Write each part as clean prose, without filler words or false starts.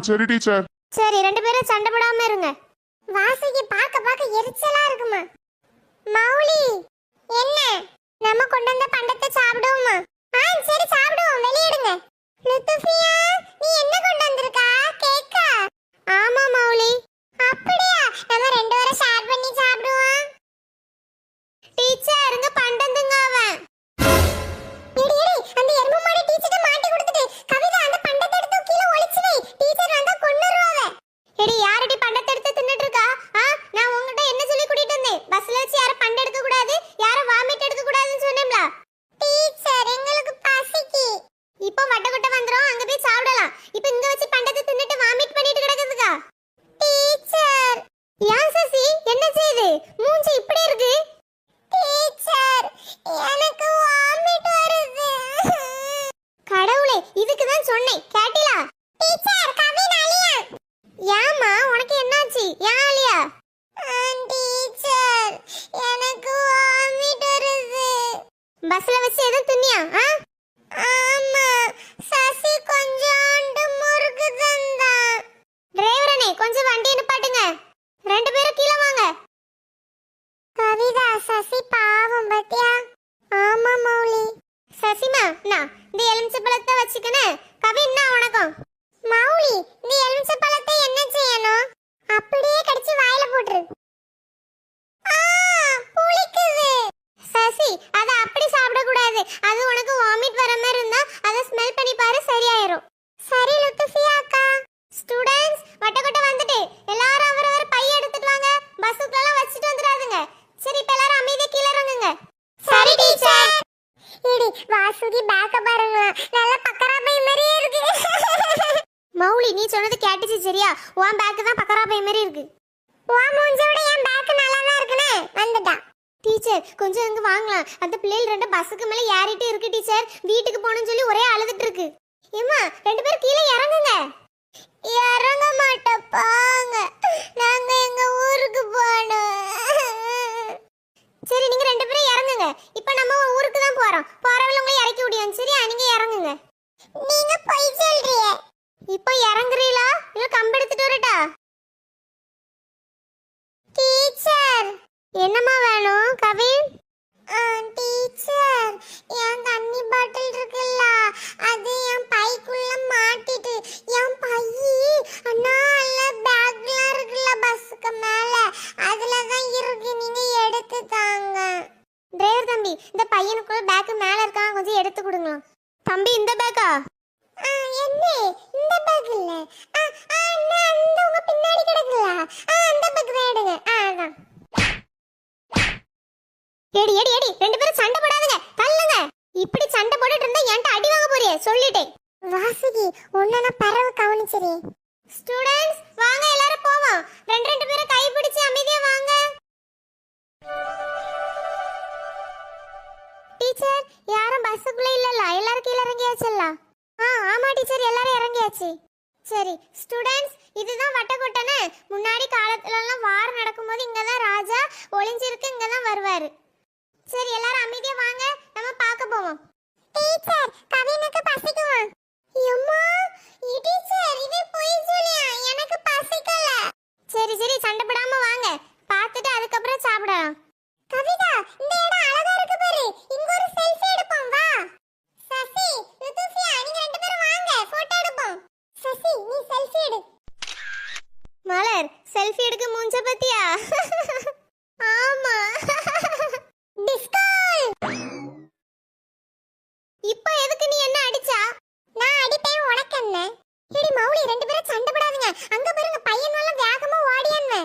சரி டீச்சர். சரி, ரெண்டு பேரும் சண்டை போடாம இருங்க. வாசுகி பார்க்க எரிச்சலா இருக்குமா? மௌலி, என்ன நம்ம கொண்டு வந்த பண்டத்தை சாப்பிடுவோமா? சரி சாப்பிடுவோம், வெளியிடுங்க. லுத்துஃபியா, நீ என்ன கொண்டு வந்திருக்கா? கேக்கா? ஆமா மௌலி. அப்படியா? நம்ம ரெண்டு பேரும் ஷேர் பண்ணி சாப்பிடுவோம். டீச்சர், இங்க பண்டந்துங்க அவன். அந்த எருமை மாடி டீச்சர்ட்ட மாட்டி கொடுத்துட்டு கவிதா அந்த பண்டத்தை எடுத்து கீழ ஒளிச்சு வை. டீச்சர் வந்தா கொன்னுருவாங்க. எடி, யாரடி பண்டத்தை எடுத்து தின்னுட்டு இருக்கா? நான் உன்கிட்ட என்ன சொல்லி கூட்டிட்டு வந்தேன்? பஸ்ல வச்சு யாரும் பண்ட எடுக்க கூடாது, யாரும் வாமிட் எடுக்க கூடாதுன்னு சொன்னேன்ல. டீச்சர், எங்களுக்கு பசிக்கு. இப்போ வட்டக்கொட்டை வந்துரும், அங்க போய் சாப்பிடலாம். இப்போ இங்க வச்சு பண்டத்தை தின்னுட்டு வாமிட் பண்ணிட்டு கிடக்குதுக்கா. டீச்சர், ஏன் சசி, என்ன செய்யுது? மூஞ்சி இப்படி இருக்கு. டீச்சர், எனக்கு வாமிட் வருது. கடவுளே, இதுக்கு தான் சொன்னேன், கேட்டிலா? டீச்சர், கவின் அலியா. ஏம்மா, உனக்கு என்னாச்சு? ஏன் அலியா? டீச்சர், எனக்கு வாமிட் வருது. பஸ்ல வச்சு எதுவும் தின்னியா? ஆமா, சசி கொஞ்சோண்டு முறுக்கு தந்தா. டிரைவரனே, கொஞ்சம் வண்டி நிப்பாட்டுங்க. ரெண்டு பேரும் கீழே வாங்க. கவிதா, சசி பாவம் பத்தியா? ஆமா மௌலி. சசிமா, நான் இந்த எலுமிச்சை பழத்தை வச்சுக்கணும். கவின்னா வணக்கம். மௌலி, இந்த எலுமிச்சை பழத்தை என்ன செய்யணும்? அப்படியே கடிச்சு வாயில போட்டுரு. புளிக்குது. சசி, அத அப்படி சாப்பிட கூடாது. அது உனக்கு வாமிட் வர மாதிரி இருந்தா அத ஸ்மெல் பண்ணி பாரு, சரியாயிரும். சரி லுத்துஃபியா அக்கா. ஸ்டூடண்ட்ஸ், வட்டக்கொட்டை வந்துட்டு எல்லாரும் அவரவர் பை எடுத்துட்டு வாங்க. பஸ்ஸுக்குள்ள வச்சிட்டு வந்துடாதீங்க. சரி, இப்ப எல்லாரும் அமைதியா கீழ இறங்குங்க. சரி டீச்சர். ஏடி, வாசுகி பேக்க பாருங்க, நல்ல பக்கரா பை மாதிரியே இருக்கு. மௌலி, நீ சொன்னது கேட்டுச்சு சரியா? உன் பேக் தான் பக்கரா பை மாதிரி இருக்கு. உன் மூஞ்ச விட என் பேக் நல்லா தான் இருக்குனே. வந்துடா. டீச்சர், கொஞ்சம் இங்க வாங்கலாம். அந்த பிள்ளைகள் ரெண்டு பஸ்ஸுக்கு மேல ஏறிட்டு இருக்கு டீச்சர். வீட்டுக்கு போகணும்னு சொல்லி ஒரே அழுதுட்டு இருக்கு. ஏம்மா, ரெண்டு பேரும் கீழே இறங்குங்க. இறங்க மாட்டப்பாங்க, நாங்க எங்க ஊருக்கு போகணும். சரி, நீங்க ரெண்டு பேரும் இறங்குங்க. இப்போ நம்ம ஊருக்கு தான் போறோம். போறவங்க உங்களை இறக்கி விடியும். சரியா? நீங்க இறங்குங்க. நீங்க போய் சொல்றிய. இப்போ இறங்குறீங்களா இல்ல கம்பு எடுத்துட்டு வரட்டா? டீச்சர், என்னம்மா வேணும்? கவின். டீச்சர், என் தண்ணி பாட்டில் இருக்குல்ல, அது என் பைக்குள்ள மாட்டிட்டு. என் பை அண்ணா இல்ல பேக்ல இருக்குல்ல பஸ்ஸுக்கு மேல, அதுல தான் இருக்கு. நீங்க எடுத்து தாங்க. டிரைவர் தம்பி, இந்த பையனுக்குள்ள பேக் மேல இருக்கான், கொஞ்சம் எடுத்து கொடுங்க. தம்பி, இந்த பேக்கா? என்ன இந்த பேக் இல்ல, அண்ணா அந்த உங்க பின்னாடி கிடக்குல, அந்த பேக் தான் எடுங்க. அதான். ஏடி ஏடி ஏடி, ரெண்டு பேரும் சண்டை போடாதீங்க, தள்ளுங்க. இப்படி சண்டை போட்டுட்டு இருந்தா என்கிட்ட அடி வாங்க போறியே, சொல்லிட்டேன். வாசுகி, உன்ன நான் பரவ கவனிச்சறேன். ஸ்டூடண்ட்ஸ், வாங்க எல்லாரும் போவோம். ரெண்டு ரெண்டு பேரும் கை பிடிச்சு அமைதியா வாங்க. டீச்சர், யாரும் பஸ்ஸுக்குள்ள இல்லல்ல, எல்லாரும் கீழ இறங்கியாச்சுல்ல? ஆமா டீச்சர், எல்லாரும் இறங்கியாச்சு. சரி ஸ்டூடண்ட்ஸ், இதுதான் வட்டக்கொட்டனை. முன்னாடி காலத்துல எல்லாம் வார் நடக்கும்போது இங்கதான் ராஜா ஒளிஞ்சிருக்கு, இங்கதான் வருவாரு. சரி, எல்லாரும் அமைதியா வாங்க, நம்ம பார்க்க போவோம். டீச்சர், கவினுக்கு பசிக்குமா? அம்மா, டீச்சர், இது போய் சொல்லியா, எனக்கு பசிக்கல. சரி சரி, சண்டை போடாம வாங்க, பார்த்துட்டு அதுக்கப்புறம் சாப்பிடலாம். கவிதா, இந்த இடம் அழகா இருக்கு பாரு, இங்க ஒரு செல்ஃபி எடுப்போம் வா. சசி, லுத்துஃபியா, நீங்க ரெண்டு பேரும் வாங்க, போட்டோ எடுப்போம். சசி, நீ செல்ஃபி எடு. மலர், செல்ஃபி எடுக்க மூஞ்ச பத்தியா? ஆமா. இப்போ எதுக்கு நீ என்ன அடிச்சா? நான் அடிப்பேன், உனக்கு என்ன? ஏடி மௌலி, ரெண்டு பேரும் சண்டை போடாதீங்க. அங்க பாருங்க, பையன் எல்லாம் வேகமா ஓடியான்னு.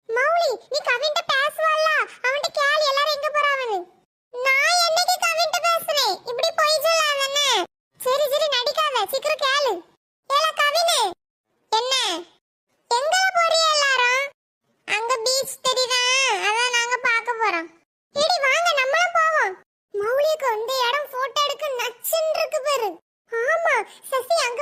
மௌலி, நீ கவின்ட்ட பேசுவல்ல, அவன்ட்ட கேளு எல்லாரும் எங்க போறாங்கன்னு. நான் என்னைக்கு கவின்ட்ட பேசுறேன்? இப்படி போய் சொல்லாதனே. சரி சரி, நடிக்காத, சீக்கிரம் கேளு. ஏல கவினே, என்ன எங்க போறீங்க எல்லாரும்? அங்க பீச் தெரியுதா, அதான் நாங்க பார்க்க போறோம். ஏடி வாங்க, நம்மளும் போவோம். மௌலிக்கு இந்த இடம் போட்டோ எடுக்க நச்சுன்னு இருக்கு பாரு. ஆமா சசி, அங்க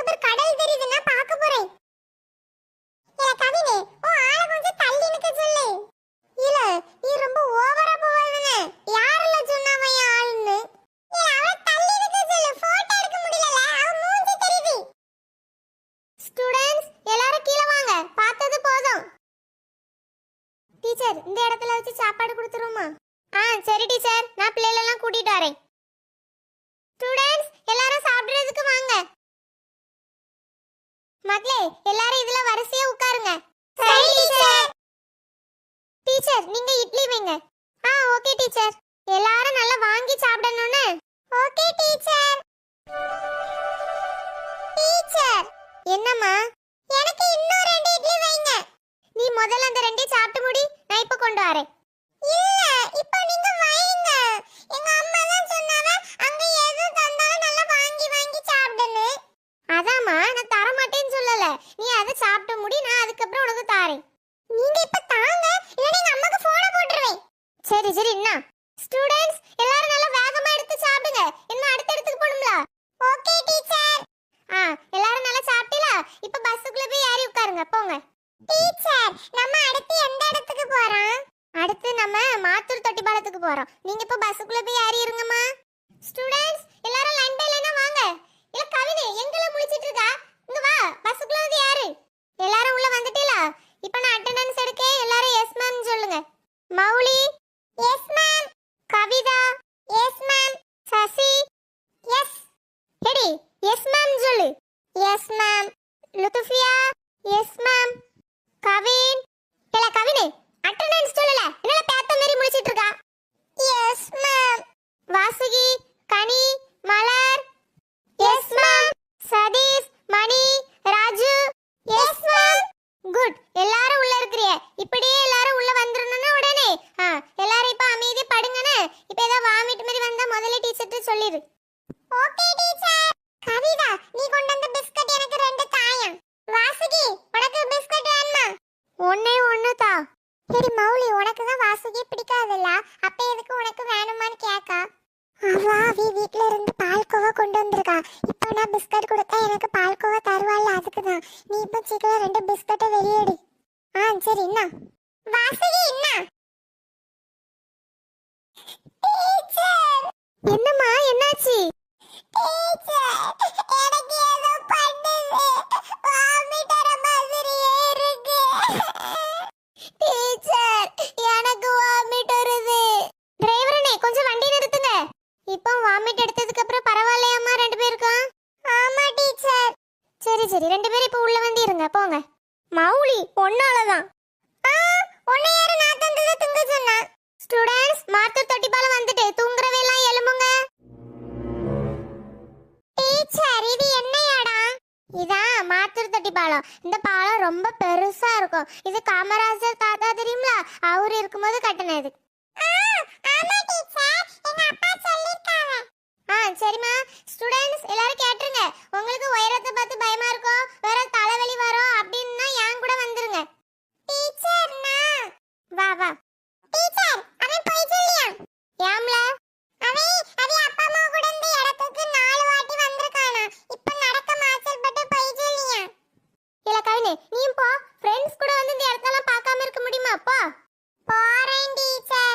கொடுத்துருமா? சரி டீச்சர், நான் பிள்ளைகளெல்லாம் கூட்டிட்டு வரேன். ஸ்டூடண்ட்ஸ் எல்லாரும் சாப்பிடுறதுக்கு வாங்க. மக்களே எல்லாரும் இதுல வரிசையா உட்காருங்க. சரி டீச்சர். டீச்சர் நீங்க இட்லி வைங்க. Okay teacher. எல்லாரும் நல்லா வாங்கி சாப்பிடணும்னு. Okay teacher. டீச்சர் என்னம்மா? எனக்கு இன்னும் 2 இட்லி வைங்க. நீ முதல்ல அந்த 2 சாப்பிட்டு முடி, நான் இப்ப கொண்டு வரேன். இல்ல இப்போ நீங்க வைங்க. எங்க அம்மா தான் சொன்னாங்க அங்க எது தந்தாலும் நல்லா வாங்கி வாங்கி சாப்பிடுன்னு. அதாம்மா நான் தர மாட்டேன்னு சொல்லல. நீ அதை சாப்பிட்டு முடி, நான் அதுக்கப்புறம் உனக்கு தாரேன். நீங்க இப்ப தாங்க, இல்ல எங்க அம்மாக்கு போன போட்டுருவேன். சரி சரி என்ன? ஸ்டூடண்ட்ஸ் எல்லாரும் நல்லா வேகமா எடுத்து சாப்பிடுங்க. இன்னும் அடுத்த இடத்துக்கு போணும்ல. Okay teacher. எல்லாரும் நல்லா சாப்பிட்டீங்களா? இப்ப பஸ்ஸுக்குள்ள போய் ஏறி உட்காருங்க போங்க. டீச்சர் நம்ம அடுத்து எந்த இடத்துக்கு போறோம்? அடுத்து நம்ம மாத்தூர் தொட்டிப்பாலத்துக்கு போறோம். நீங்க இப்ப பஸ்ஸுக்குள்ள போய் ஏறி இருங்கம்மா. ஸ்டூடண்ட்ஸ் எல்லாரும் லைன் பை லைனா வாங்க. இல்ல கவினே எங்கல முழிச்சிட்டு இருக்கா? இங்க வா, பஸ்ஸுக்குள்ள வந்து ஏறு. எல்லாரும் உள்ள வந்துட்டீங்களா? இப்ப நான் அட்டெண்டன்ஸ் எடுக்க எல்லாரும் எஸ் மேம் சொல்லுங்க. Mouli yes ma'am. Kavitha yes ma'am. Sasi yes. ஹெடி எஸ் மேம் சொல்லு. Yes ma'am. Luthfiya yes ma'am. Kavin இல்ல கவினே அட்டெண்டன்ஸ் சொல்லல. என்னல பேத்த மாதிரி முழிச்சிட்டு இருக்கா? S ma'am. Vasuki Kani Malar yes ma'am. Sathish Mani Raju yes ma'am. Good. எல்லாரும் உள்ள இருக்கறியே. இப்படியே எல்லாரும் உள்ள வந்துறணும்னா உடனே எல்லாரும் இப்ப அமைதியா படுங்கனே. இப்ப ஏதா வாமிட் மாதிரி வந்தா முதல்ல டீச்சர்ட்ட சொல்லிரு. Okay teacher. கவிதா நீ கொண்டு வந்த பிஸ்கட் எனக்கு 2 தாயம். வாசுகி உனக்கு பிஸ்கட் வேணுமா? ஒண்ணே ஒண்ணு தா. சரி மௌலி உனக்கு தான் வாசுகி பிடிக்காதுல்ல, அப்ப எதுக்கு உனக்கு வேணுமான்னு கேக்கா? அவ வீட்ல இருந்து பால்கோவா கொண்டு வந்திருக்கா. இப்போ நான் பிஸ்கட் கொடுத்தா எனக்கு பால்கோவா தருவாள்ல, அதுக்கு தான். நீ இப்போ சீக்கிரம் 2 பிஸ்கட்டை வெளியேடு. சரி என்ன? வாசுகி என்ன? டீச்சர் என்னம்மா என்னாச்சு? டீச்சர் எனக்கு ஏதோ பண்ணுது. வாமிட் வர மாதிரியே இருக்கு. டீச்சர் எனக்கு வாமிட் வருது. டிரைவரனே கொஞ்சம் வண்டி நிறுத்துங்க. இப்போ வாமிட் எடுத்ததுக்கு அப்புறம் பரவாயில்லையாம்மா 2 பேருக்கும்? ஆமா டீச்சர். சரி சரி 2 பேரும் இப்போ உள்ள வந்து இருங்க போங்க. மௌலி ஒன்னாலதான். ஒண்ணே யாரு நான் தந்தத துங்க சொன்னா? ஸ்டூடண்ட்ஸ் மாத்தூர் தொட்டிப்பாலம் வந்துட்டு தூங்குறவே எல்லாம் எழும்புங்க. டீச்சர் இது என்ன இடம்? இதான் மாத்தூர் தொட்டிப்பாலம். இந்த பாலம் ரொம்ப பெருசா இருக்கும். இது காமராஜர் தாத்தா தெரியுமா? அவரு இருக்கும்போது கட்டினது. ஆமா டீச்சர், எங்க அப்பா சொல்லிருக்காங்க. சரிமா. ஸ்டூடண்ட்ஸ் எல்லாரும் கேட்டுருங்க. உங்களுக்கு உயரத்தை பார்த்து பயமா இருக்கும், வேற தலைவலி வரும் அப்படின்னா என் கூட வந்துருங்க. டீச்சர் நான் வா வா. டீச்சர் அவன் போய் சொல்லியா? ஏம்ல? அவன் அப்பா அம்மா கூட இந்த இடத்துக்கு 4 வாட்டி வந்திருக்கானா. இப்போ நடக்க மாச்சல் பட்டு போய் சொல்லியா? இல்ல கவினே நீயும் போ. ஃப்ரெண்ட்ஸ் கூட வந்து இந்த இடத்தெல்லாம் பார்க்காம இருக்க முடியுமா? போ. போறேன் டீச்சர்.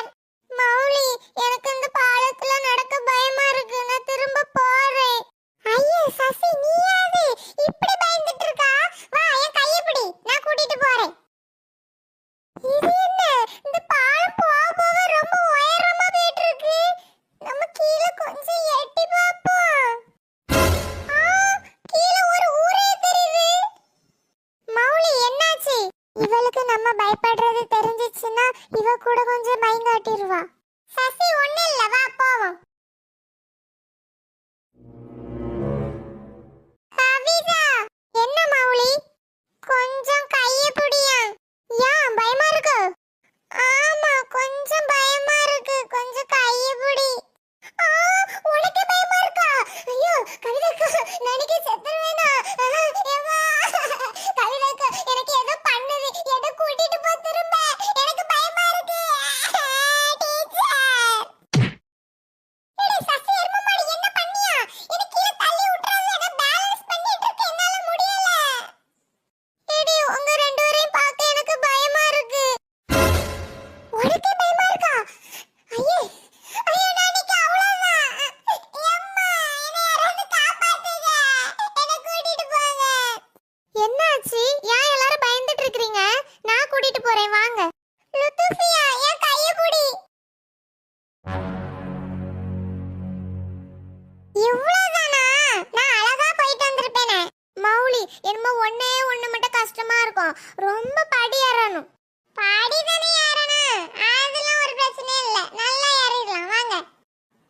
இல்ல நல்லா ஏறிடலாம் வாங்க.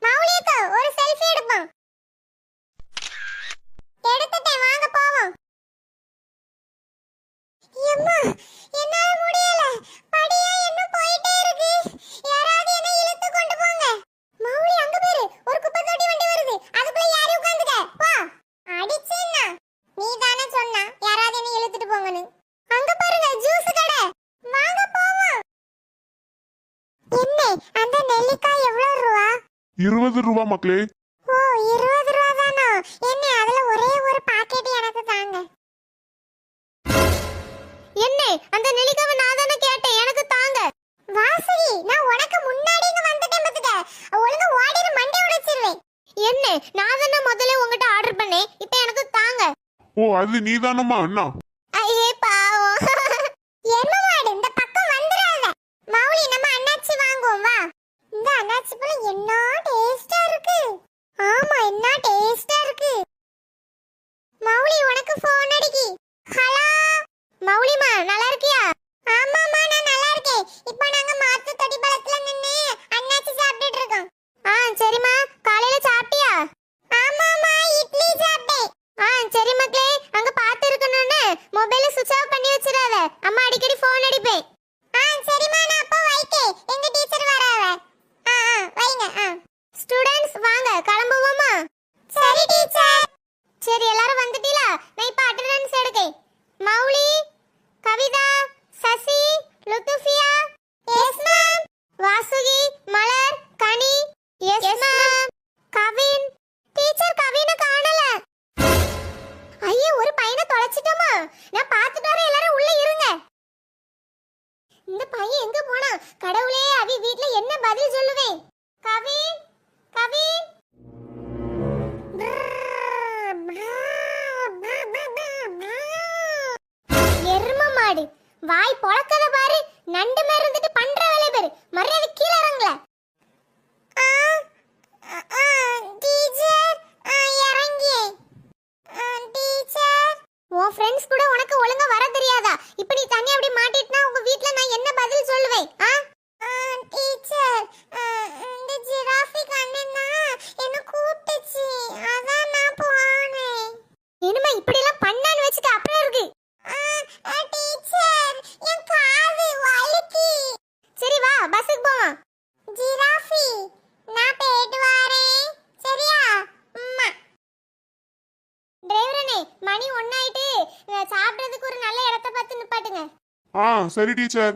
மௌலிகா ஒரு செல்ஃபி எடுப்போம். எடுத்துட்டேன் வாங்க போவோம். அம்மா என்னால முடியல. படியா இன்னும் போயிட்டே இருக்கு. யாராவது என்ன இழுத்து கொண்டு போங்க. மௌலி அங்க பாரு ஒரு குப்பை தொட்டி வண்டி வருது. அதுக்குள்ள யாரி உட்கார்ந்துக்க. போ. அடிச்சேன்னா நீ தானே சொன்னா யாராவது என்ன இழுத்துட்டு போங்கன்னு. அங்க பாருங்க ஜூஸ் கடை. வாங்க போவோம். என்ன அந்த நெல்லிக்காய் எவ்வளவு ரூபா? 20 ரூபா மக்களே. ஓ 20 ரூபா தானா? என்ன அதுல ஒரே ஒரு பாக்கெட் எனக்கு தாங்க. என்ன அந்த நெல்லிக்காவை நான் தானே கேட்டேன் எனக்கு தாங்க. வாசுகி நான் உனக்கு முன்னாடி இங்க வந்துட்டேன் பாத்துக்க. ஒழுங்கா ஓடிர மண்டை உடைச்சிருவேன். என்ன நான் தானே முதல்ல உங்ககிட்ட ஆர்டர் பண்ணேன். இப்போ எனக்கு தாங்க. ஓ அது நீதானம்மா அண்ணா? ஐயே பாவம். என்ன மாடு இந்த பக்கம் வந்துறாத. மௌலி நம்ம அண்ணாச்சி வாங்குவோம் வா. இந்த அண்ணாச்சி பழம் என்ன டேஸ்டா இருக்கு. ஆமா என்ன டேஸ்டா இருக்கு. மௌலி உனக்கு ஃபோன் அடிக்கி. ஹலோ மௌலிமா நல்லா இருக்கியா? ஆமாமா நான் நல்லா இருக்கேன். இப்போ நாங்க மாத்து தொடி பழத்துல நின்னு அண்ணாச்சி சாப்பிட்டுட்டு இருக்கோம். சரிம்மா காலையில சாப்பிட்டியா? ஆமாமா இட்லி சாப்பிட்டேன். சரி மக்களே அங்க பாத்து இருக்கணும்னு மொபைலை சுவிட்ச் ஆஃப் பண்ணி வச்சிராத. அம்மா அடிக்கடி ஃபோன் அடிப்பேன். சரிம்மா நான் அப்போ வைக்கேன். எங்க டீச்சர் வராவ. வைங்க. ஸ்டூடண்ட்ஸ் வாங்க கிளம்புவோமா? சரி டீச்சர். சரி எல்லாரும் வந்துட்டீங்களா? நான் இப்ப அட்டெண்டன்ஸ் எடுக்கேன். Mouli, Kavitha, Sasi, Luthfiya. Yes ma'am. Vasuki, Malar, Kani. Yes ma'am. Kavin. Teacher கவினை காணல. ஐயோ ஒரு பையனை தொலைச்சிட்டோமா? நான் பார்த்துட்டு வரேன் எல்லாரும் உள்ள இருங்க. இந்த பையன் எங்க போனா? கடவுளே அவி வீட்ல என்ன பதில் சொல்லுவேன்? கவின் கவின். எரும மாடு வாய் பொளக்கத பாரு. நண்டு மாதிரி இருந்துட்டு பண்ற வேலை பாரு. மரியாதை கீழ இறங்கல. டீச்சர் இறங்கி. டீச்சர் உன் ஃப்ரெண்ட்ஸ் கூட உனக்கு ஒழுங்கா வர தெரியாதா? இப்போ நீ தனியா அப்படி மாட்டிட்டனா உங்க வீட்ல நான் என்ன பதில் சொல்லுவேன்? டீச்சர் இந்த ஜிராஃபிக் அண்ணனா என்ன கூப்பிட்டுச்சு. அதான் நான் போனேன். என்னமா இப்படி எல்லாம் பண்ணான்னு வெச்சுக்க அப்புறம் இருக்கு. டீச்சர் என் காது வலிக்கு. சரி வா பஸ்ஸுக்கு போவோம். ஜிராஃபி நான் போயிட்டு வரேன். சரியா? அம்மா டிரைவரனே மணி 1 ஆயிட்டு. சாப்பிடுறதுக்கு ஒரு நல்ல இடத்தை பார்த்து நிப்பாட்டுங்க. சரி டீச்சர்.